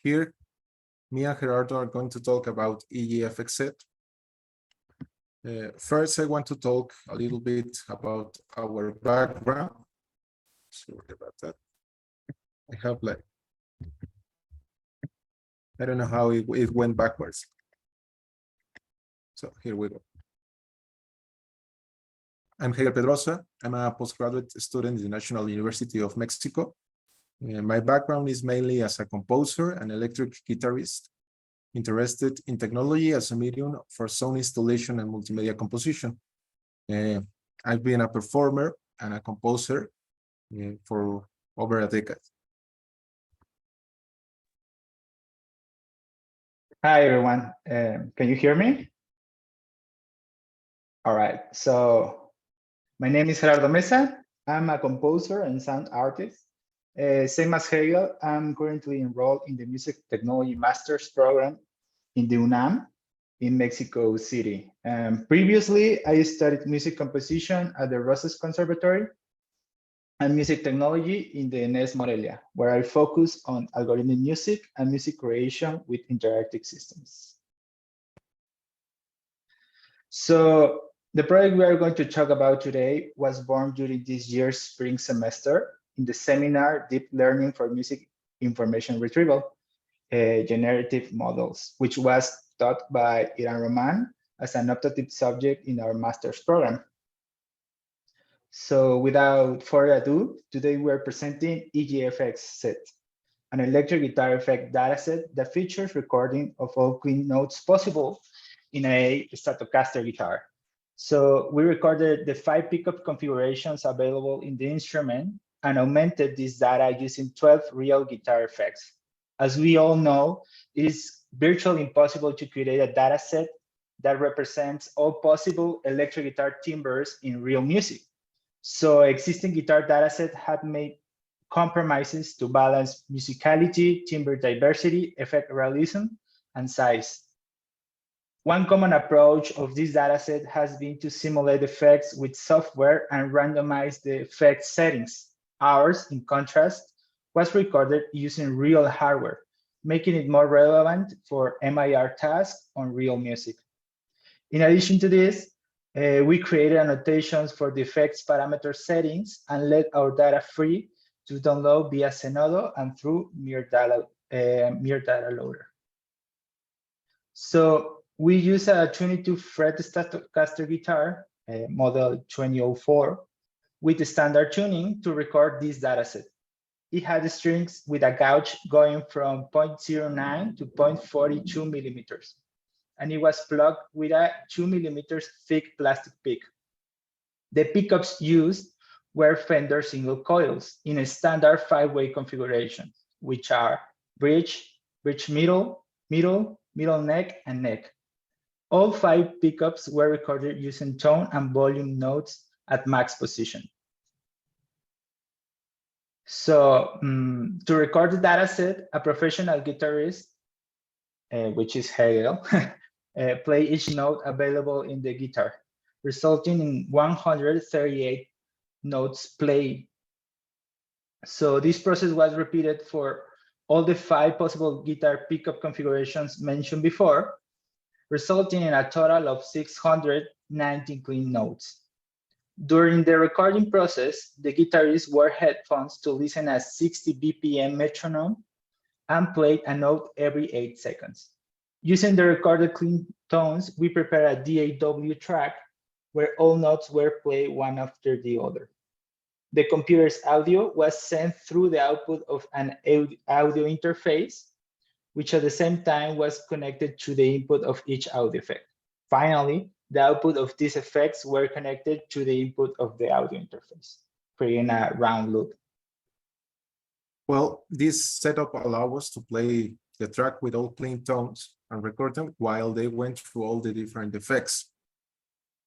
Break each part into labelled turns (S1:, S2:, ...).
S1: Here, me and Gerardo are going to talk about EGFxSet. First, I want to talk a little bit about our background. Sorry about that. I have I don't know how it went backwards. So here we go. I'm Hegel Pedroza. I'm a postgraduate student in the National University of Mexico. My background is mainly as a composer and electric guitarist, interested in technology as a medium for sound installation and multimedia composition. I've been a performer and a composer for over a decade.
S2: Hi, everyone. Can you hear me? All right. So my name is Gerardo Meza. I'm a composer and sound artist. Same as Hegel, I'm currently enrolled in the Music Technology Master's Program in the UNAM in Mexico City. Previously, I studied music composition at the Rosas Conservatory and music technology in the NES Morelia, where I focus on algorithmic music and music creation with interactive systems. So the project we are going to talk about today was born during this year's spring semester in the seminar Deep Learning for Music Information Retrieval, Generative Models, which was taught by Iran Roman as an optative subject in our master's program. So without further ado, today we're presenting EGFxSet, an electric guitar effect dataset that features recording of all clean notes possible in a Stratocaster guitar. So we recorded the 5 pickup configurations available in the instrument and augmented this data using 12 real guitar effects. As we all know, it is virtually impossible to create a data set that represents all possible electric guitar timbres in real music. So existing guitar dataset had made compromises to balance musicality, timbre diversity, effect realism, and size. One common approach of this dataset has been to simulate effects with software and randomize the effect settings. Ours, in contrast, was recorded using real hardware, making it more relevant for MIR tasks on real music. In addition to this, we created annotations for the effects parameter settings and let our data free to download via Zenodo and through MIR data loader. So we use a 22-fret Stratocaster guitar, model 2004, with the standard tuning to record this dataset. It had strings with a gauge going from 0.09 to 0.42 millimeters, and it was plugged with a 2 millimeters thick plastic pick. The pickups used were Fender single coils in a standard 5-way configuration, which are bridge, bridge middle, middle, middle neck, and neck. All 5 pickups were recorded using tone and volume notes at max position. So to record the dataset, a professional guitarist, which is Hegel, play each note available in the guitar, resulting in 138 notes played. So this process was repeated for all the 5 possible guitar pickup configurations mentioned before, resulting in a total of 690 clean notes. During the recording process, the guitarist wore headphones to listen at 60 BPM metronome and played a note every 8 seconds. Using the recorded clean tones, we prepared a DAW track where all notes were played one after the other. The computer's audio was sent through the output of an audio interface, which at the same time was connected to the input of each audio effect. Finally, the output of these effects were connected to the input of the audio interface, creating a round loop.
S1: Well, this setup allows us to play the track with all clean tones and record them while they went through all the different effects.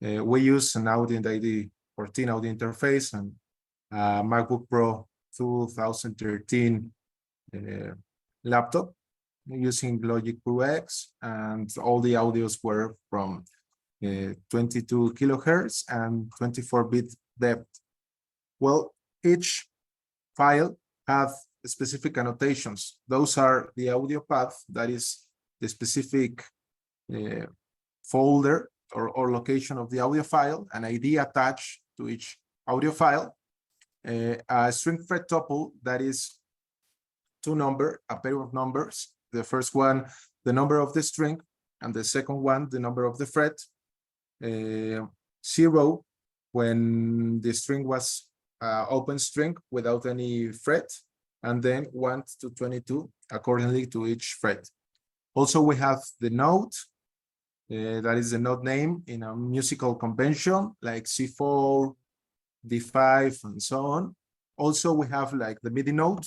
S1: We use an Audi ID14 audio interface and a MacBook Pro 2013 laptop using Logic Pro X, and all the audios were from 22 kilohertz and 24-bit depth. Well, each file has specific annotations. Those are the audio path, that is the specific folder or location of the audio file, an ID attached to each audio file, a string fret tuple that is a pair of numbers. The first one, the number of the string, and the second one, the number of the fret. 0 when the string was open string without any fret, and then 1 to 22 accordingly to each fret. Also, we have the note, that is the note name in a musical convention like C4, D5, and so on. Also, we have like the MIDI note,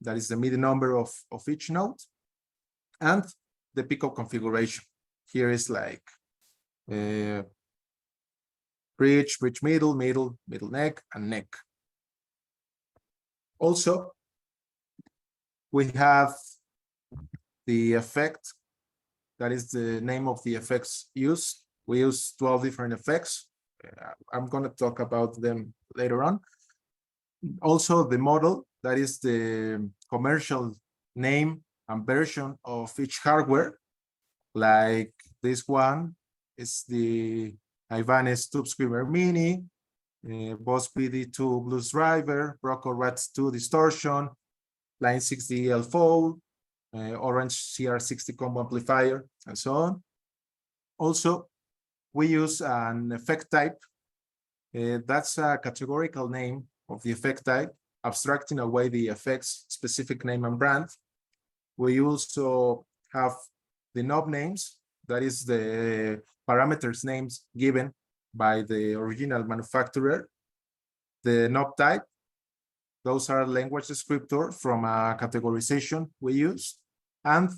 S1: that is the MIDI number of each note, and the pickup configuration. Here is like bridge, bridge middle, middle, middle neck, and neck. Also, we have the effect, that is the name of the effects used. We use 12 different effects. I'm going to talk about them later on. Also, the model, that is the commercial name and version of each hardware. Like this one is the Ibanez Tube Screamer Mini, Boss PD2 Blues Driver, Rocco Rats 2 Distortion, Line 6 DL Fold, Orange CR60 combo amplifier, and so on. Also, we use an effect type. That's a categorical name of the effect type, abstracting away the effect's specific name and brand. We also have the knob names, that is the parameters names given by the original manufacturer. The knob type, those are language descriptor from a categorization we use, and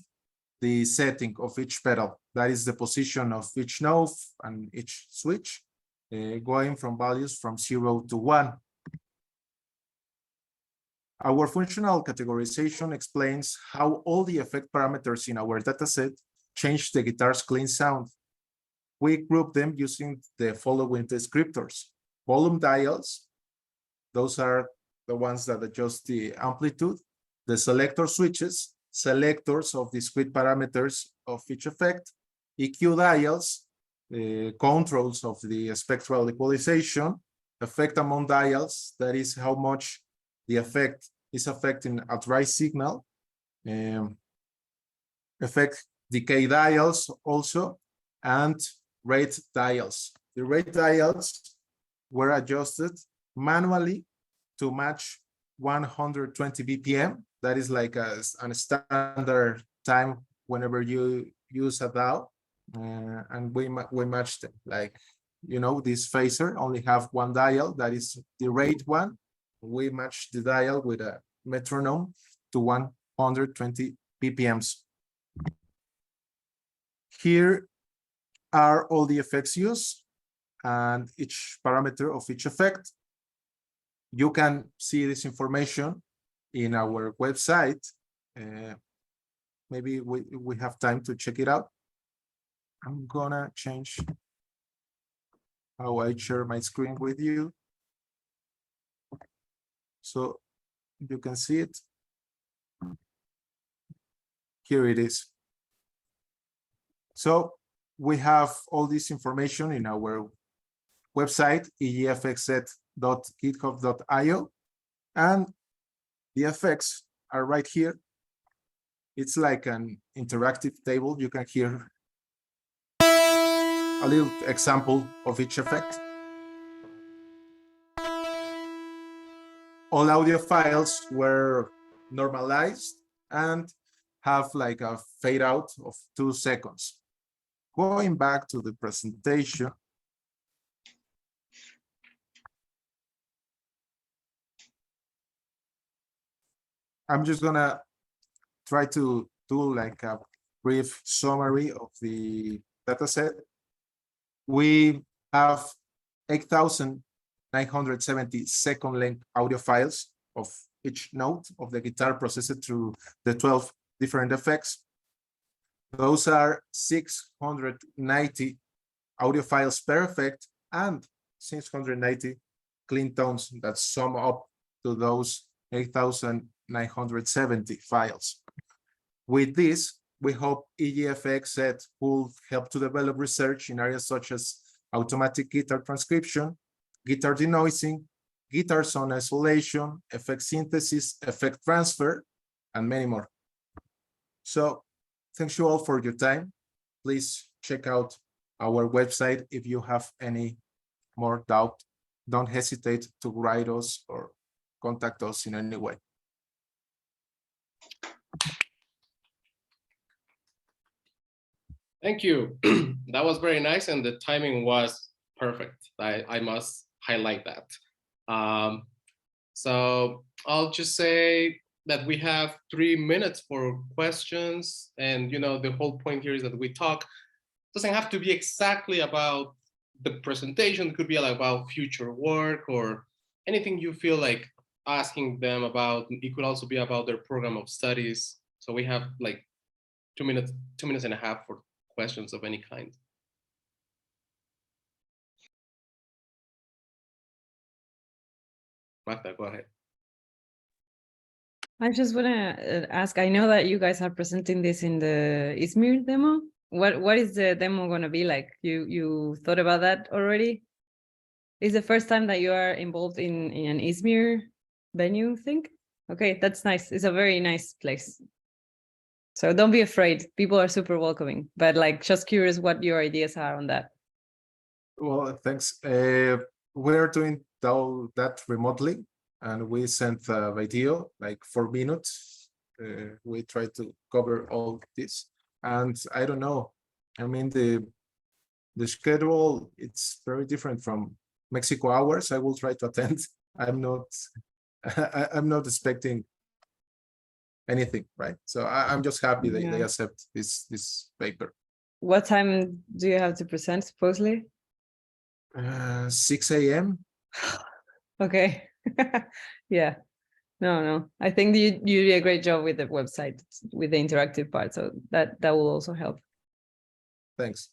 S1: the setting of each pedal, that is the position of each knob and each switch, going from values from 0 to 1. Our functional categorization explains how all the effect parameters in our dataset change the guitar's clean sound. We group them using the following descriptors. Volume dials, those are the ones that adjust the amplitude. The selector switches, selectors of discrete parameters of each effect. EQ dials, controls of the spectral equalization. Effect among dials, that is how much the effect is affecting a dry signal. Effect decay dials also, and rate dials. The rate dials were adjusted manually to match 120 BPM. That is like a standard time whenever you use a dial, and we matched them. Like, you know, this phaser only have one dial, that is the rate one. We match the dial with a metronome to 120 BPMs. Here are all the effects used and each parameter of each effect. You can see this information in our website. Maybe we have time to check it out. I'm gonna change how I share my screen with you, so you can see it. Here it is. So we have all this information in our website, EGFxSet.github.io, and the effects are right here. It's like an interactive table. You can hear a little example of each effect. All audio files were normalized and have like a fade out of 2 seconds. Going back to the presentation. I'm just gonna try to do like a brief summary of the dataset. We have 8,970 second-length audio files of each note of the guitar processed through the 12 different effects. Those are 690 audio files per effect and 690 clean tones that sum up to those 970 files. With this, we hope EGFxSet will help to develop research in areas such as automatic guitar transcription, guitar denoising, guitar sound isolation, effect synthesis, effect transfer, and many more. So thank you all for your time. Please check out our website if you have any more doubt. Don't hesitate to write us or contact us in any way.
S3: Thank you. That was very nice, and the timing was perfect. I must highlight that. So I'll just say that we have 3 minutes for questions, and the whole point here is that we talk. Doesn't have to be exactly about the presentation. It could be like about future work or anything you feel like asking them about. It could also be about their program of studies. So we have like 2 minutes and a half for questions of any kind. Marta, go ahead.
S4: I just want to ask, I know that you guys are presenting this in the ISMIR demo. What is the demo going to be like? You thought about that already? Is the first time that you are involved in an ISMIR venue thing? Okay, that's nice. It's a very nice place. So don't be afraid. People are super welcoming, but like just curious what your ideas are on that.
S1: Well, thanks. We're doing that remotely, and we sent a video like 4 minutes. We try to cover all this, and I don't know. I mean, the schedule, it's very different from Mexico hours. I will try to attend. I'm not expecting anything, right? So I'm just happy they accept this paper.
S4: What time do you have to present, supposedly?
S1: 6 a.m.
S4: Okay. Yeah. No. I think you do a great job with the website, with the interactive part. So that will also help.
S1: Thanks.